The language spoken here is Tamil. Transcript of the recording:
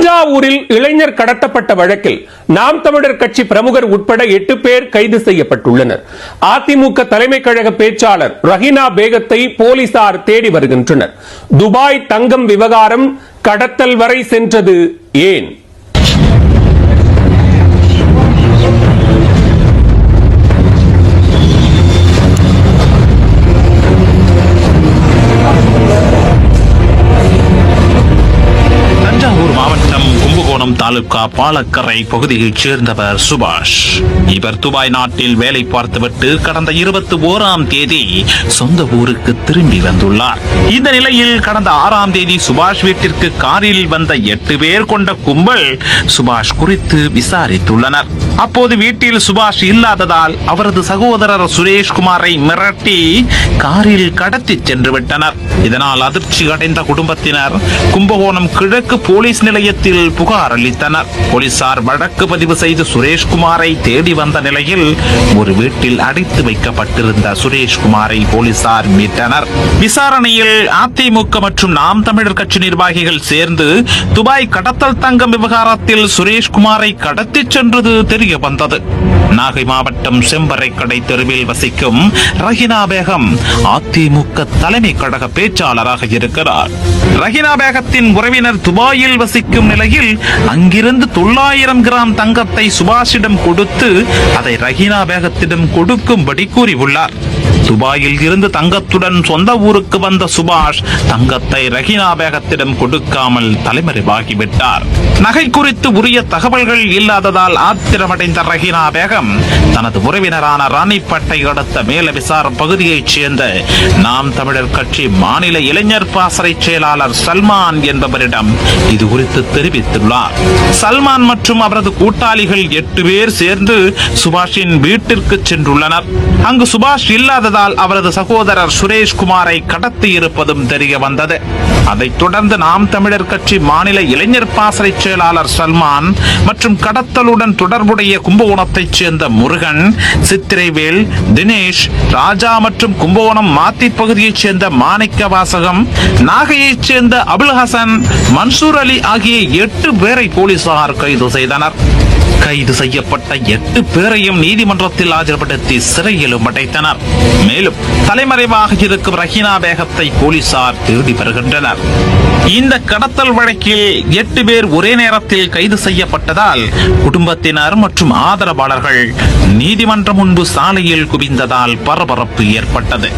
தஞ்சாவூரில் இளைஞர் கடத்தப்பட்ட வழக்கில் நாம் தமிழர் கட்சி பிரமுகர் உட்பட 8 பேர் கைது செய்யப்பட்டுள்ளனர். அதிமுக தலைமை கழக பேச்சாளர் ரஹீனா பேகத்தை போலீசார் தேடி வருகின்றனர். துபாய் தங்கம் விவகாரம் கடத்தல் வரை சென்றது ஏன்? தாலுகா பாலக்கரை பகுதியைச் சேர்ந்தவர் சுபாஷ். இவர் துபாய் நாட்டில் வேலை பார்த்துவிட்டு கடந்த 21ஆம் தேதி சொந்த ஊருக்கு திரும்பி வந்துள்ளார். இந்த நிலையில் கடந்த 6ஆம் தேதி சுபாஷ் வீட்டிற்கு காரில் வந்த 8 பேர் கொண்ட கும்பல் சுபாஷ் குறித்து விசாரித்துள்ளனர். அப்போது வீட்டில் சுபாஷ் இல்லாததால் அவரது சகோதரர் சுரேஷ்குமாரை மிரட்டி காரில் கடத்தி சென்று விட்டனர். இதனால் அதிர்ச்சி அடைந்த குடும்பத்தினர் கும்பகோணம் கிழக்கு போலீஸ் நிலையத்தில் புகார் அளித்தனர். போலீசார் வழக்கு பதிவு செய்து சுரேஷ்குமாரை தேடி வந்த நிலையில் ஒரு வீட்டில் அடைத்து வைக்கப்பட்டிருந்த சுரேஷ்குமாரை போலீசார் மீட்டனர். விசாரணையில் அதிமுக மற்றும் நாம் தமிழர் கட்சி நிர்வாகிகள் சேர்ந்து துபாய் கடத்தல் தங்கம் விவகாரத்தில் சுரேஷ்குமாரை கடத்தி சென்றது தெரிய வந்தது. நாகை மாவட்டம் செம்பரை கடை தெருவில் வசிக்கும் ரஹீனா பேகம் அதிமுக தலைமை கழக பேச்சாளராக இருக்கிறார். ரஹீனா பேகத்தின் உறவினர் துபாயில் வசிக்கும் நிலையில் அங்கிருந்து 900 கிராம் தங்கத்தை சுபாஷிடம் கொடுத்து அதை ரஹீனா பேகத்திடம் கொடுக்கும்படி கூறியுள்ளார். துபாயில் இருந்து தங்கத்துடன் சொந்த ஊருக்கு வந்த சுபாஷ் தங்கத்தை ரஹீனா பேகத்திடம் கொடுக்காமல் தலைமறைவாகிவிட்டார். நகை குறித்து உரிய தகவல்கள் இல்லாததால் ஆத்திரமடைந்த ரஹீனா பேகம் தனது உறவினரான ராணிப்பேட்டை அடுத்த மேலவிசார பகுதியைச் சேர்ந்த நாம் தமிழர் கட்சி மாநில இளைஞர் பாசறை செயலாளர் சல்மான் என்பவரிடம் இது குறித்து தெரிவித்துள்ளார். சல்மான் மற்றும் அவரது கூட்டாளிகள் 8 பேர் சேர்ந்து சுபாஷின் வீட்டிற்கு சென்றுள்ளனர். அங்கு சுபாஷ் இல்லாததால் அவரது சகோதரர் சுரேஷ்குமாரை கடத்தி இருப்பதும் தெரிய வந்தது. அதைத் தொடர்ந்து நாம் தமிழர் கட்சி மாநில இளைஞர் பாசறை செயலாளர் சல்மான் மற்றும் கடத்தலுடன் தொடர்புடைய கும்பகோணத்தைச் சேர்ந்த முருகன், சித்திரைவேல், தினேஷ், ராஜா மற்றும் கும்பகோணம் மாத்தி பகுதியைச் சேர்ந்த மாணிக்க வாசகம், நாகையைச் சேர்ந்த அபுல் ஹசன், மன்சூர் அலி ஆகிய 8 பேரை போலீசார் கைது செய்தனர். கைது செய்யப்பட்ட 8 பேரையும் நீதிமன்றத்தில் ஆஜர்படுத்தி சிறையிலும் அடைத்தனர். மேலும் தலைமறைவாக இருக்கும் ரஹீனா பேகத்தை போலீசார் தேடி வருகின்றனர். இந்த கடத்தல் வழக்கில் 8 பேர் ஒரே நேரத்தில் கைது செய்யப்பட்டதால் குடும்பத்தினர் மற்றும் ஆதரவாளர்கள் நீதிமன்றம் முன்பு சாலையில் குவிந்ததால் பரபரப்பு ஏற்பட்டது.